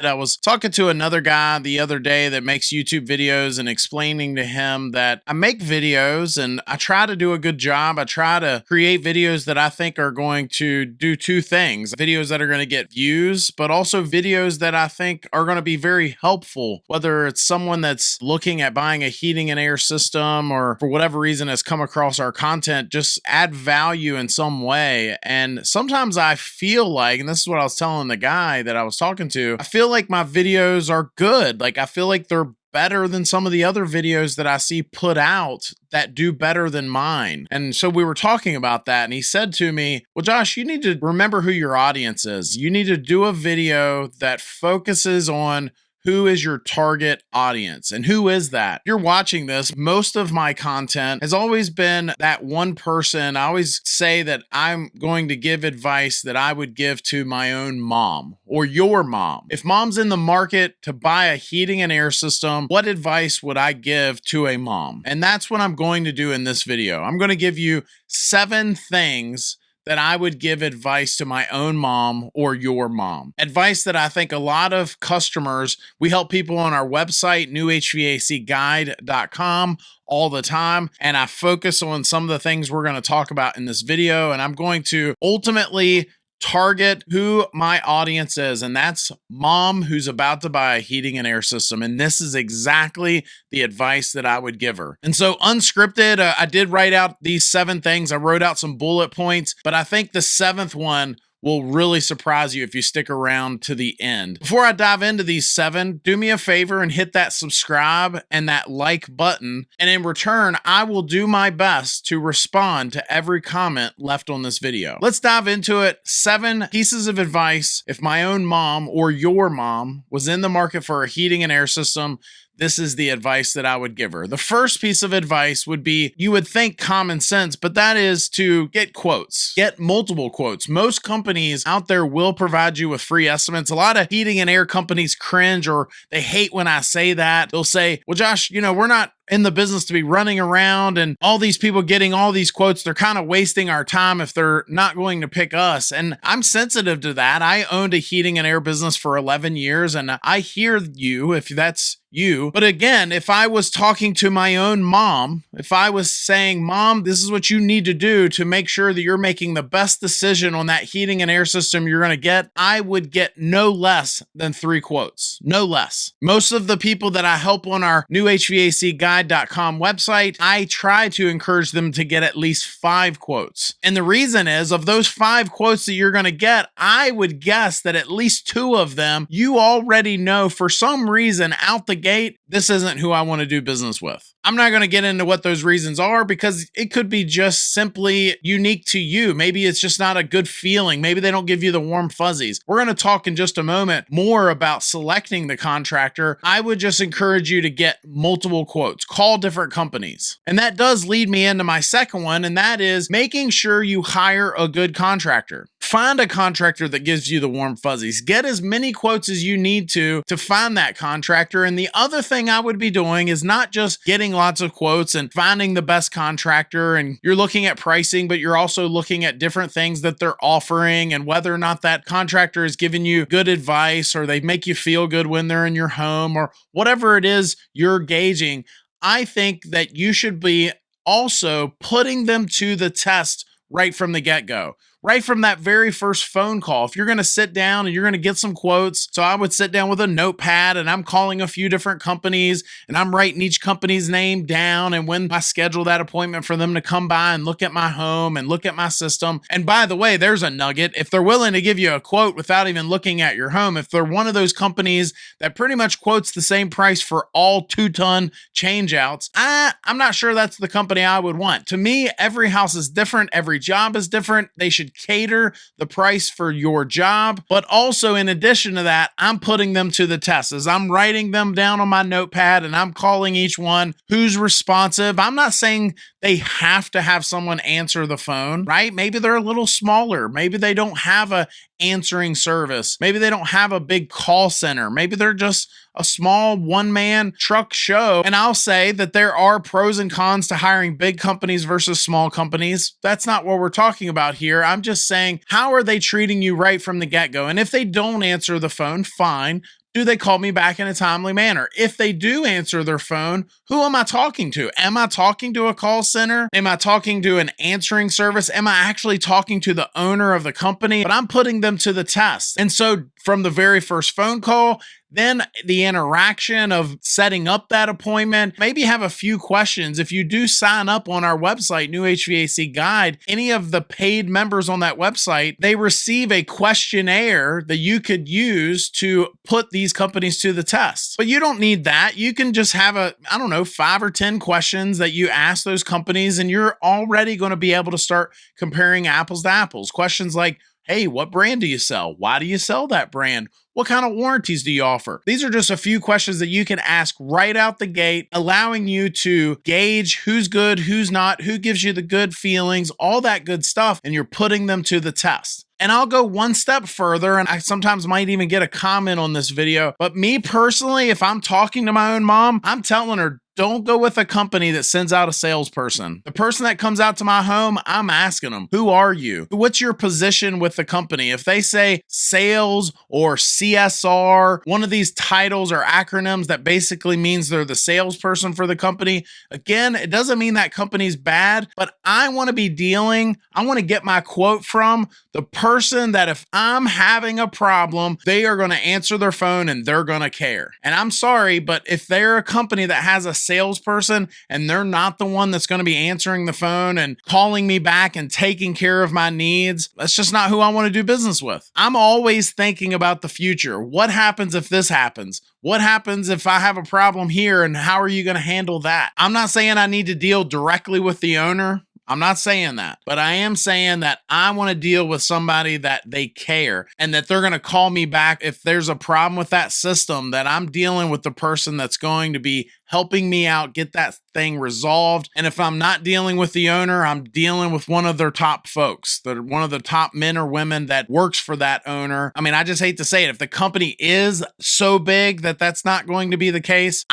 I was talking to another guy the other day that makes YouTube videos and explaining to him that I make videos and I try to do a good job. I try to create videos that I think are going to do two things: videos that are going to get views, but also videos that I think are going to be very helpful, whether it's someone that's looking at buying a heating and air system or for whatever reason has come across our content, just add value in some way. And sometimes I feel like, and this is what I was telling the guy that I was talking to, I feel like my videos are good. Like I feel like they're better than some of the other videos that I see put out that do better than mine. And so we were talking about that, and he said to me, well, Josh, you need to remember who your audience is. You need to do a video that focuses on who is your target audience. And who is that? If you're watching this, most of my content has always been that one person. I always say that I'm going to give advice that I would give to my own mom or your mom. If mom's in the market to buy a heating and air system, what advice would I give to a mom? And that's what I'm going to do in this video. I'm going to give you 7 things that I would give advice to my own mom or your mom. Advice that I think a lot of customers, we help people on our website, newhvacguide.com, all the time. And I focus on some of the things we're going to talk about in this video. And I'm going to ultimately target who my audience is, and that's mom who's about to buy a heating and air system. And this is exactly the advice that I would give her. And so unscripted, I did write out these 7 things. I wrote out some bullet points, but I think the 7th one will really surprise you if you stick around to the end. Before I dive into these 7, do me a favor and hit that subscribe and that like button. And in return, I will do my best to respond to every comment left on this video. Let's dive into it. 7 pieces of advice if my own mom or your mom was in the market for a heating and air system. This is the advice that I would give her. The first piece of advice would be, you would think common sense, but that is to get quotes. Get multiple quotes. Most companies out there will provide you with free estimates. A lot of heating and air companies cringe, or they hate when I say that. They'll say, well, Josh, we're not in the business to be running around and all these people getting all these quotes. They're kind of wasting our time if they're not going to pick us. And I'm sensitive to that. I owned a heating and air business for 11 years, and I hear you if that's you. But again, if I was talking to my own mom, if I was saying, Mom, this is what you need to do to make sure that you're making the best decision on that heating and air system you're going to get, I would get no less than 3 quotes. No less. Most of the people that I help on our newhvacguide.com website, I try to encourage them to get at least 5 quotes. And the reason is, of those 5 quotes that you're going to get, I would guess that at least 2 of them you already know for some reason out the gate, this isn't who I want to do business with. I'm not going to get into what those reasons are because it could be just simply unique to you. Maybe it's just not a good feeling. Maybe they don't give you the warm fuzzies. We're going to talk in just a moment more about selecting the contractor. I would just encourage you to get multiple quotes, call different companies. And that does lead me into my second one, and that is making sure you hire a good contractor. Find a contractor that gives you the warm fuzzies. Get as many quotes as you need to find that contractor. And the other thing I would be doing is not just getting lots of quotes and finding the best contractor, and you're looking at pricing, but you're also looking at different things that they're offering and whether or not that contractor is giving you good advice or they make you feel good when they're in your home or whatever it is you're gauging. I think that you should be also putting them to the test right from the get-go. Right from that very first phone call. If you're going to sit down and you're going to get some quotes, so I would sit down with a notepad and I'm calling a few different companies and I'm writing each company's name down, and when I schedule that appointment for them to come by and look at my home and look at my system. And by the way, there's a nugget. If they're willing to give you a quote without even looking at your home, if they're one of those companies that pretty much quotes the same price for all 2-ton changeouts, I'm not sure that's the company I would want. To me, every house is different. Every job is different. They should cater the price for your job. But also, in addition to that, I'm putting them to the test as I'm writing them down on my notepad and I'm calling each one who's responsive. I'm not saying they have to have someone answer the phone, right? Maybe they're a little smaller. Maybe they don't have a answering service. Maybe they don't have a big call center. Maybe they're just a small one-man truck show. And I'll say that there are pros and cons to hiring big companies versus small companies. That's not what we're talking about here. I'm just saying, how are they treating you right from the get-go? And if they don't answer the phone, fine. Do they call me back in a timely manner? If they do answer their phone, who am I talking to? Am I talking to a call center? Am I talking to an answering service? Am I actually talking to the owner of the company? But I'm putting them to the test. And so from the very first phone call, then the interaction of setting up that appointment, maybe have a few questions. If you do sign up on our website, New HVAC Guide, any of the paid members on that website, they receive a questionnaire that you could use to put these companies to the test. But you don't need that. You can just have 5 or 10 questions that you ask those companies, and you're already going to be able to start comparing apples to apples. Questions like, hey, what brand do you sell? Why do you sell that brand? What kind of warranties do you offer? These are just a few questions that you can ask right out the gate, allowing you to gauge who's good, who's not, who gives you the good feelings, all that good stuff, and you're putting them to the test. And I'll go one step further, and I sometimes might even get a comment on this video, but me personally, if I'm talking to my own mom, I'm telling her, don't go with a company that sends out a salesperson. The person that comes out to my home, I'm asking them, who are you? What's your position with the company? If they say sales or CSR, one of these titles or acronyms that basically means they're the salesperson for the company, again, it doesn't mean that company's bad, but I want to get my quote from the person that if I'm having a problem, they are going to answer their phone and they're going to care. And I'm sorry, but if they're a company that has a salesperson and they're not the one that's going to be answering the phone and calling me back and taking care of my needs, that's just not who I want to do business with. I'm always thinking about the future. What happens if this happens? What happens if I have a problem here, and how are you going to handle that? I'm not saying I need to deal directly with the owner. I'm not saying that, but I am saying that I want to deal with somebody that they care and that they're going to call me back if there's a problem with that system, that I'm dealing with the person that's going to be helping me out, get that thing resolved. And if I'm not dealing with the owner, I'm dealing with one of their top folks, one of the top men or women that works for that owner. I mean, I just hate to say it. If the company is so big that that's not going to be the case,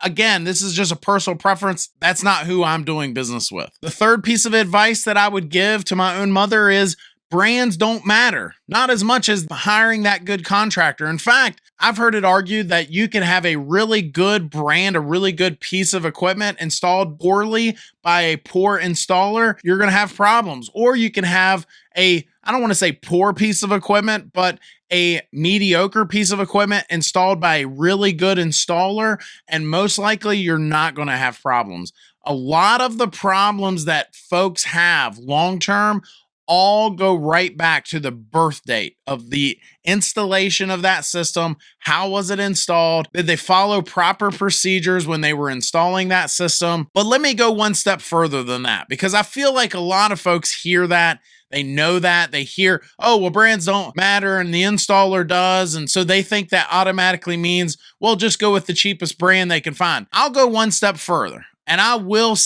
again, this is just a personal preference. That's not who I'm doing business with. The third piece of advice that I would give to my own mother is brands don't matter, not as much as hiring that good contractor. In fact, I've heard it argued that you can have a really good brand, a really good piece of equipment installed poorly by a poor installer, you're going to have problems. Or you can have I don't want to say poor piece of equipment, but a mediocre piece of equipment installed by a really good installer, and most likely you're not going to have problems. A lot of the problems that folks have long-term all go right back to the birth date of the installation of that system. How was it installed? Did they follow proper procedures when they were installing that system? But let me go one step further than that, because I feel like a lot of folks hear that. They know that. They hear, oh, well, brands don't matter and the installer does. And so they think that automatically means, well, just go with the cheapest brand they can find. I'll go one step further, and I'm going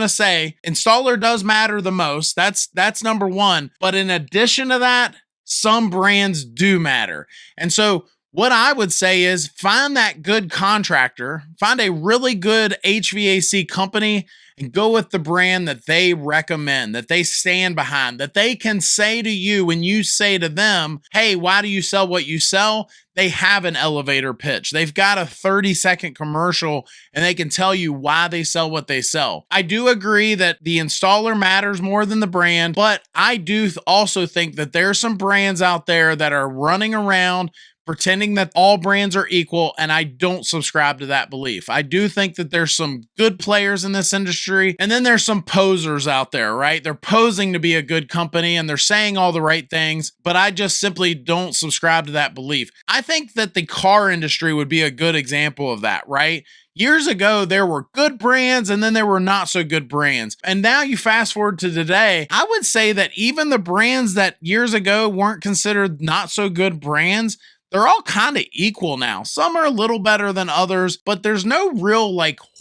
to say installer does matter the most. That's number one. But in addition to that, some brands do matter. And so what I would say is find that good contractor, find a really good HVAC company, and go with the brand that they recommend, that they stand behind, that they can say to you when you say to them, hey, why do you sell what you sell? They have an elevator pitch. They've got a 30-second commercial, and they can tell you why they sell what they sell. I do agree that the installer matters more than the brand, but I do also think that there are some brands out there that are running around pretending that all brands are equal, and I don't subscribe to that belief. I do think that there's some good players in this industry, and then there's some posers out there, right? They're posing to be a good company, and they're saying all the right things, but I just simply don't subscribe to that belief. I think that the car industry would be a good example of that, right? Years ago, there were good brands and then there were not so good brands. And now you fast forward to today, I would say that even the brands that years ago weren't considered not so good brands, they're all kind of equal now. Some are a little better than others, but there's no real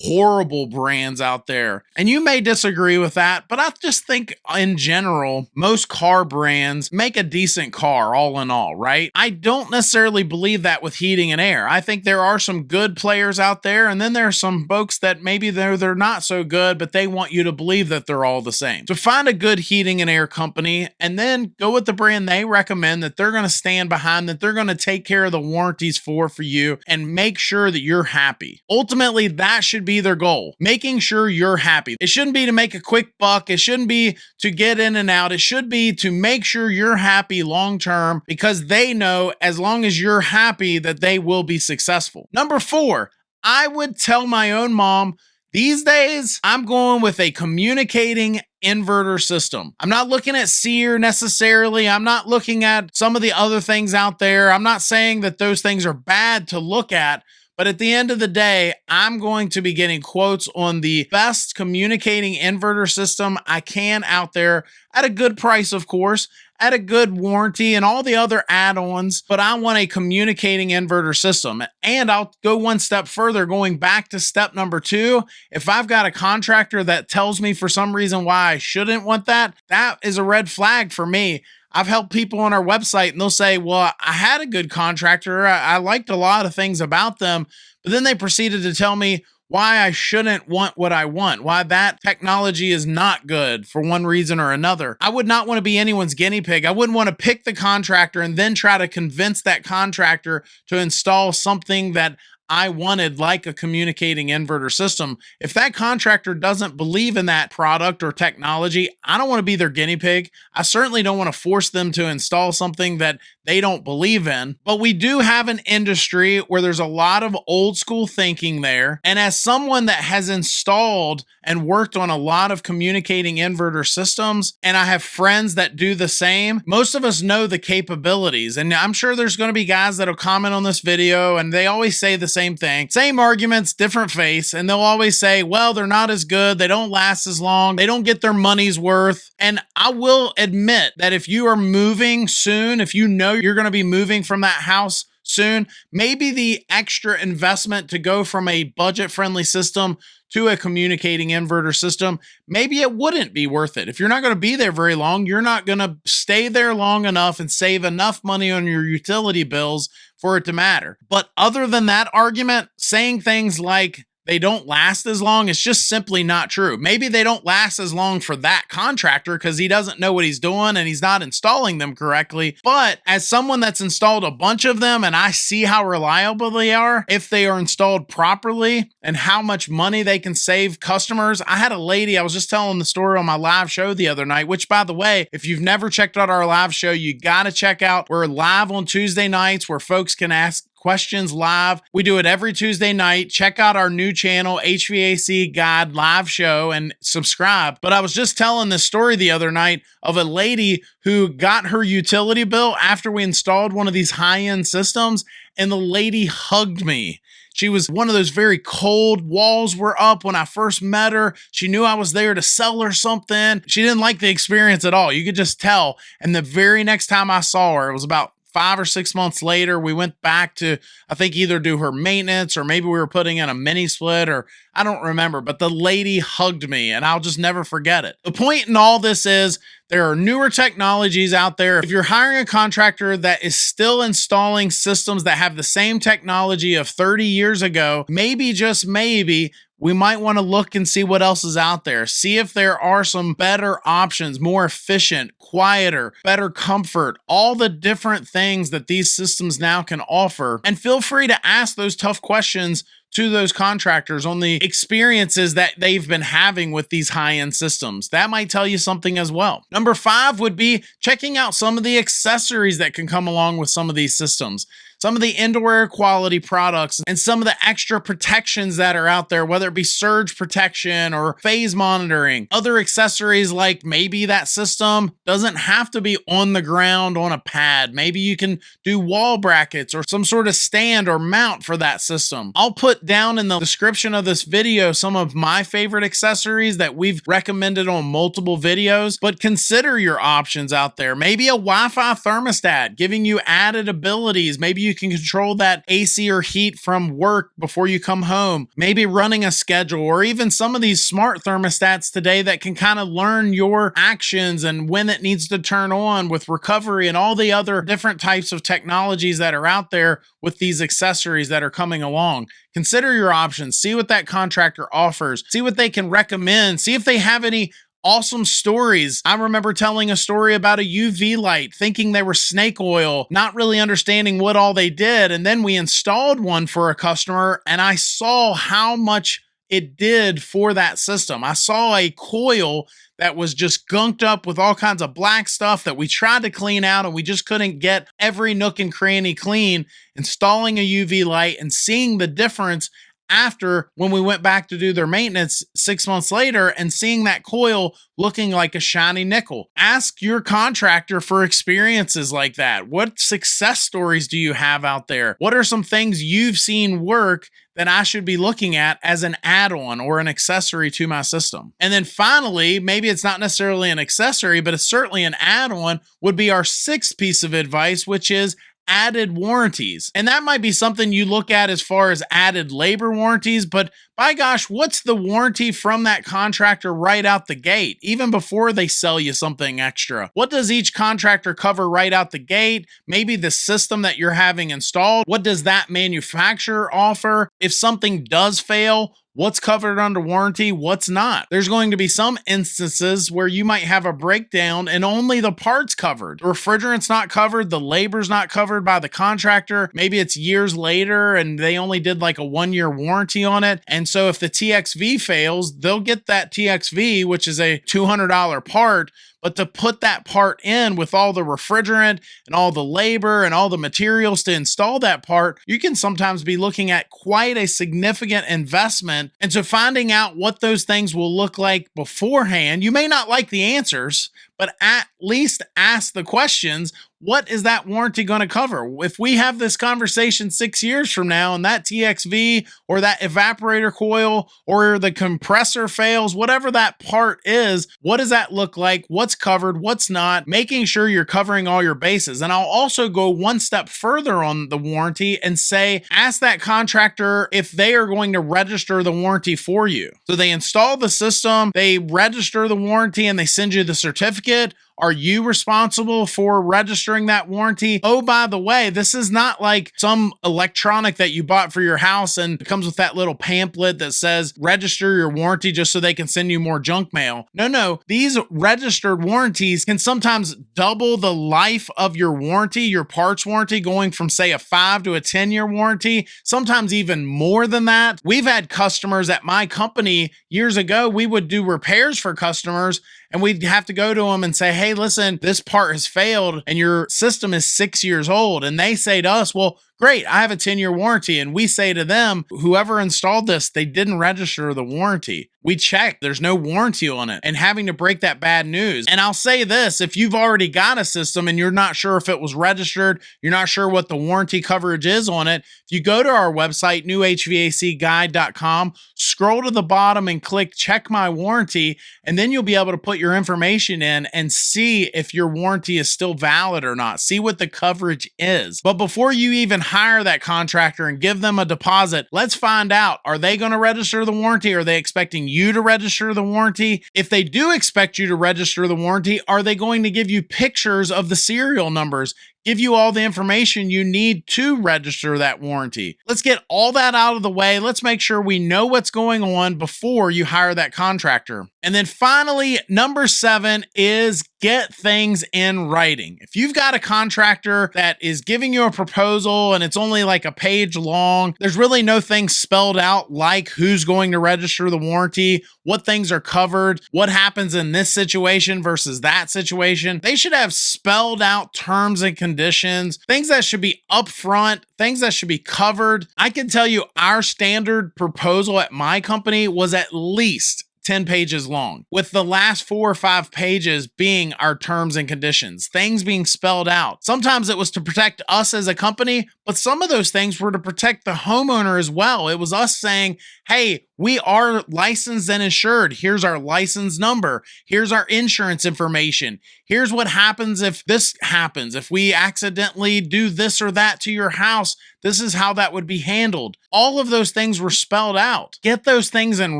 horrible brands out there. And you may disagree with that, but I just think in general, most car brands make a decent car all in all, right? I don't necessarily believe that with heating and air. I think there are some good players out there, and then there are some folks that maybe they're not so good, but they want you to believe that they're all the same. So find a good heating and air company, and then go with the brand they recommend, that they're going to stand behind, that they're going to take take care of the warranties for you and make sure that you're happy. Ultimately, that should be their goal, making sure you're happy. It shouldn't be to make a quick buck. It shouldn't be to get in and out. It should be to make sure you're happy long term, because they know as long as you're happy that they will be successful. Number 4, I would tell my own mom, these days, I'm going with a communicating inverter system. I'm not looking at SEER necessarily. I'm not looking at some of the other things out there. I'm not saying that those things are bad to look at, but at the end of the day, I'm going to be getting quotes on the best communicating inverter system I can out there at a good price, of course, at a good warranty and all the other add-ons, but I want a communicating inverter system. And I'll go one step further, going back to step number 2. If I've got a contractor that tells me for some reason why I shouldn't want that, that is a red flag for me. I've helped people on our website and they'll say, well, I had a good contractor. I liked a lot of things about them, but then they proceeded to tell me why I shouldn't want what I want, why that technology is not good for one reason or another. I would not want to be anyone's guinea pig. I wouldn't want to pick the contractor and then try to convince that contractor to install something that I wanted, like a communicating inverter system. If that contractor doesn't believe in that product or technology, I don't want to be their guinea pig. I certainly don't want to force them to install something that they don't believe in. But we do have an industry where there's a lot of old school thinking there. And as someone that has installed and worked on a lot of communicating inverter systems, and I have friends that do the same, most of us know the capabilities. And I'm sure there's going to be guys that'll comment on this video and they always say the same thing, same arguments, different face. And they'll always say, well, they're not as good. They don't last as long. They don't get their money's worth. And I will admit that if you are moving soon, if you know you're going to be moving from that house soon, maybe the extra investment to go from a budget-friendly system to a communicating inverter system, maybe it wouldn't be worth it. If you're not going to be there very long, you're not going to stay there long enough and save enough money on your utility bills for it to matter. But other than that argument, saying things like they don't last as long, it's just simply not true. Maybe they don't last as long for that contractor because he doesn't know what he's doing and he's not installing them correctly. But as someone that's installed a bunch of them and I see how reliable they are, if they are installed properly and how much money they can save customers. I had a lady, I was just telling the story on my live show the other night, which by the way, if you've never checked out our live show, you got to check out. We're live on Tuesday nights where folks can ask questions live. We do it every Tuesday night. Check out our new channel, HVAC Guide Live Show, and subscribe. But I was just telling this story the other night of a lady who got her utility bill after we installed one of these high-end systems, and the lady hugged me. She was one of those very cold, walls were up when I first met her. She knew I was there to sell her something. She didn't like the experience at all. You could just tell. And the very next time I saw her, it was about 5 or 6 months later, we went back to, I think, either do her maintenance or maybe we were putting in a mini split, or I don't remember, but the lady hugged me and I'll just never forget it. The point in all this is there are newer technologies out there. If you're hiring a contractor that is still installing systems that have the same technology of 30 years ago, maybe, just maybe, we might want to look and see what else is out there. See if there are some better options, more efficient, quieter, better comfort, all the different things that these systems now can offer. And feel free to ask those tough questions to those contractors on the experiences that they've been having with these high-end systems. That might tell you something as well. Number 5 would be checking out some of the accessories that can come along with some of these systems. Some of the indoor air quality products and some of the extra protections that are out there, whether it be surge protection or phase monitoring, other accessories like maybe that system doesn't have to be on the ground on a pad. Maybe you can do wall brackets or some sort of stand or mount for that system. I'll put down in the description of this video some of my favorite accessories that we've recommended on multiple videos, but consider your options out there. Maybe a Wi-Fi thermostat giving you added abilities. Maybe you can control that AC or heat from work before you come home, maybe running a schedule, or even some of these smart thermostats today that can kind of learn your actions and when it needs to turn on with recovery and all the other different types of technologies that are out there with these accessories that are coming along. Consider your options, see what that contractor offers, see what they can recommend, see if they have any awesome stories. I remember telling a story about a UV light, thinking they were snake oil, not really understanding what all they did. And then we installed one for a customer, and I saw how much it did for that system. I saw a coil that was just gunked up with all kinds of black stuff that we tried to clean out, and we just couldn't get every nook and cranny clean. Installing a UV light and seeing the difference after, when we went back to do their maintenance 6 months later, and seeing that coil looking like a shiny nickel. Ask your contractor for experiences like that. What success stories do you have out there? What are some things you've seen work that I should be looking at as an add-on or an accessory to my system? And then finally, maybe it's not necessarily an accessory, but it's certainly an add-on, would be our sixth piece of advice, which is added warranties. And that might be something you look at as far as added labor warranties, but by gosh, what's the warranty from that contractor right out the gate, even before they sell you something extra? What does each contractor cover right out the gate? Maybe the system that you're having installed. What does that manufacturer offer? If something does fail, what's covered under warranty, what's not? There's going to be some instances where you might have a breakdown and only the part's covered. The refrigerant's not covered, the labor's not covered by the contractor. Maybe it's years later and they only did like a 1-year warranty on it. And so if the TXV fails, they'll get that TXV, which is a $200 part. But to put that part in with all the refrigerant and all the labor and all the materials to install that part, you can sometimes be looking at quite a significant investment. And so finding out what those things will look like beforehand, you may not like the answers, but at least ask the questions. What is that warranty going to cover? If we have this conversation 6 years from now and that TXV or that evaporator coil or the compressor fails, whatever that part is, what does that look like? What's covered? What's not? Making sure you're covering all your bases. And I'll also go one step further on the warranty and say, ask that contractor if they are going to register the warranty for you. So they install the system, they register the warranty, and they send you the certificate. Are you responsible for registering that warranty? Oh, by the way, this is not like some electronic that you bought for your house and it comes with that little pamphlet that says register your warranty just so they can send you more junk mail. No, these registered warranties can sometimes double the life of your warranty, your parts warranty, going from say a 5 to a 10-year warranty, sometimes even more than that. We've had customers at my company years ago, we would do repairs for customers and we'd have to go to them and say, hey, listen, this part has failed and your system is 6 years old. And they say to us, well, great, I have a 10-year warranty. And we say to them, whoever installed this, they didn't register the warranty. We checked, there's no warranty on it, and having to break that bad news. And I'll say this, if you've already got a system and you're not sure if it was registered, you're not sure what the warranty coverage is on it, if you go to our website, newhvacguide.com, scroll to the bottom and click check my warranty, and then you'll be able to put your information in and see if your warranty is still valid or not. See what the coverage is. But before you even hire that contractor and give them a deposit, let's find out, are they going to register the warranty? Are they expecting you to register the warranty? If they do expect you to register the warranty, are they going to give you pictures of the serial numbers? Give you all the information you need to register that warranty. Let's get all that out of the way. Let's make sure we know what's going on before you hire that contractor. And then finally, number 7 is get things in writing. If you've got a contractor that is giving you a proposal and it's only like a page long, there's really no things spelled out like who's going to register the warranty, what things are covered, what happens in this situation versus that situation. They should have spelled out terms and conditions, things that should be upfront, things that should be covered. I can tell you our standard proposal at my company was at least 10 pages long, with the last 4 or 5 pages being our terms and conditions, things being spelled out. Sometimes it was to protect us as a company, but some of those things were to protect the homeowner as well. It was us saying, hey, we are licensed and insured. Here's our license number. Here's our insurance information. Here's what happens if this happens. If we accidentally do this or that to your house, this is how that would be handled. All of those things were spelled out. Get those things in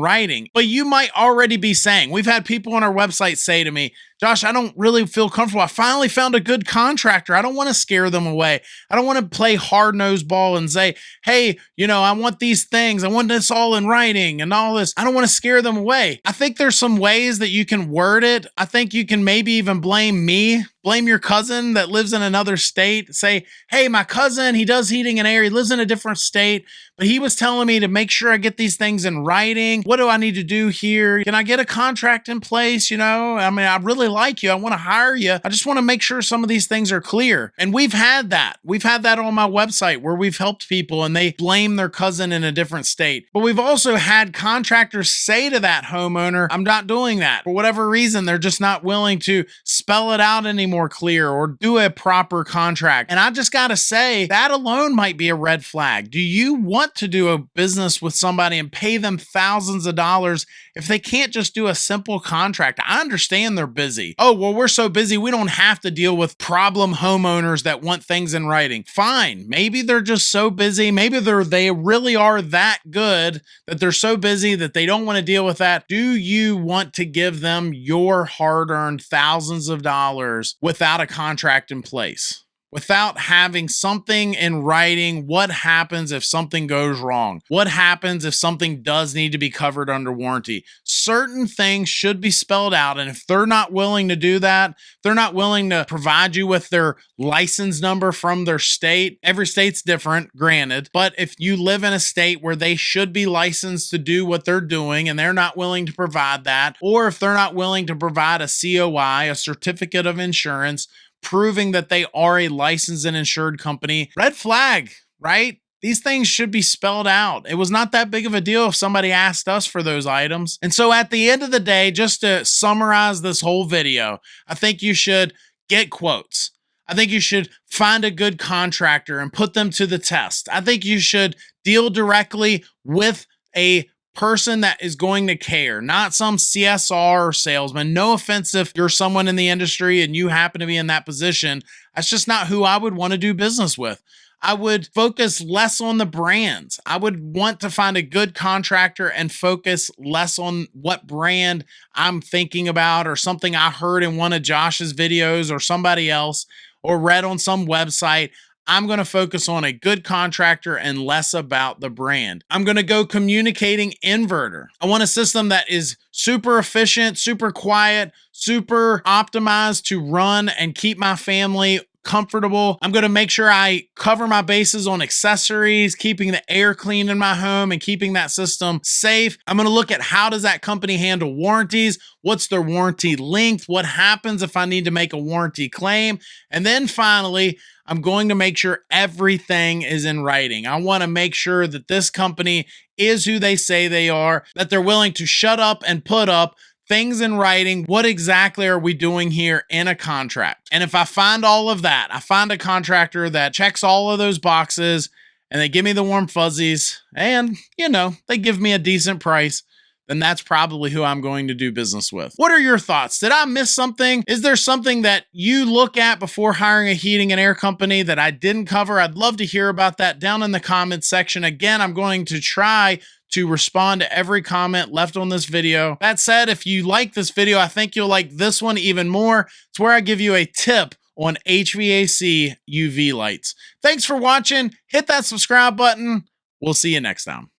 writing. But you might already be saying, we've had people on our website say to me, Josh, I don't really feel comfortable. I finally found a good contractor. I don't want to scare them away. I don't want to play hard-nosed ball and say, hey, I want these things. I want this all in writing and all this. I don't want to scare them away. I think there's some ways that you can word it. I think you can maybe even blame me. Blame your cousin that lives in another state. Say, hey, my cousin, he does heating and air. He lives in a different state, but he was telling me to make sure I get these things in writing. What do I need to do here? Can I get a contract in place? I really like you. I want to hire you. I just want to make sure some of these things are clear. And we've had that. We've had that on my website where we've helped people and they blame their cousin in a different state. But we've also had contractors say to that homeowner, I'm not doing that. For whatever reason, they're just not willing to spell it out anymore clear or do a proper contract. And I just got to say, that alone might be a red flag. Do you want to do a business with somebody and pay them thousands of dollars if they can't just do a simple contract? I understand they're busy. Oh, well, we're so busy, we don't have to deal with problem homeowners that want things in writing. Fine. Maybe they're just so busy. Maybe they really are that good that they're so busy that they don't want to deal with that. Do you want to give them your hard-earned thousands of dollars without a contract in place? Without having something in writing? What happens if something goes wrong? What happens if something does need to be covered under warranty? Certain things should be spelled out. And if they're not willing to do that, they're not willing to provide you with their license number from their state. Every state's different, granted. But if you live in a state where they should be licensed to do what they're doing and they're not willing to provide that, or if they're not willing to provide a COI, a certificate of insurance, proving that they are a licensed and insured company, red flag, right? These things should be spelled out. It was not that big of a deal if somebody asked us for those items. And so at the end of the day, just to summarize this whole video, I think you should get quotes. I think you should find a good contractor and put them to the test. I think you should deal directly with a person that is going to care, not some CSR or salesman. No offense if you're someone in the industry and you happen to be in that position. That's just not who I would want to do business with. I would focus less on the brands. I would want to find a good contractor and focus less on what brand I'm thinking about or something I heard in one of Josh's videos or somebody else or read on some website. I'm going to focus on a good contractor and less about the brand. I'm going to go communicating inverter. I want a system that is super efficient, super quiet, super optimized to run and keep my family comfortable. I'm going to make sure I cover my bases on accessories, keeping the air clean in my home and keeping that system safe. I'm going to look at how does that company handle warranties? What's their warranty length? What happens if I need to make a warranty claim? And then finally, I'm going to make sure everything is in writing. I want to make sure that this company is who they say they are, that they're willing to shut up and put up things in writing. What exactly are we doing here in a contract? And if I find all of that, I find a contractor that checks all of those boxes and they give me the warm fuzzies and, they give me a decent price, then that's probably who I'm going to do business with. What are your thoughts? Did I miss something? Is there something that you look at before hiring a heating and air company that I didn't cover? I'd love to hear about that down in the comments section. Again, I'm going to try to respond to every comment left on this video. That said, if you like this video, I think you'll like this one even more. It's where I give you a tip on HVAC UV lights. Thanks for watching. Hit that subscribe button. We'll see you next time.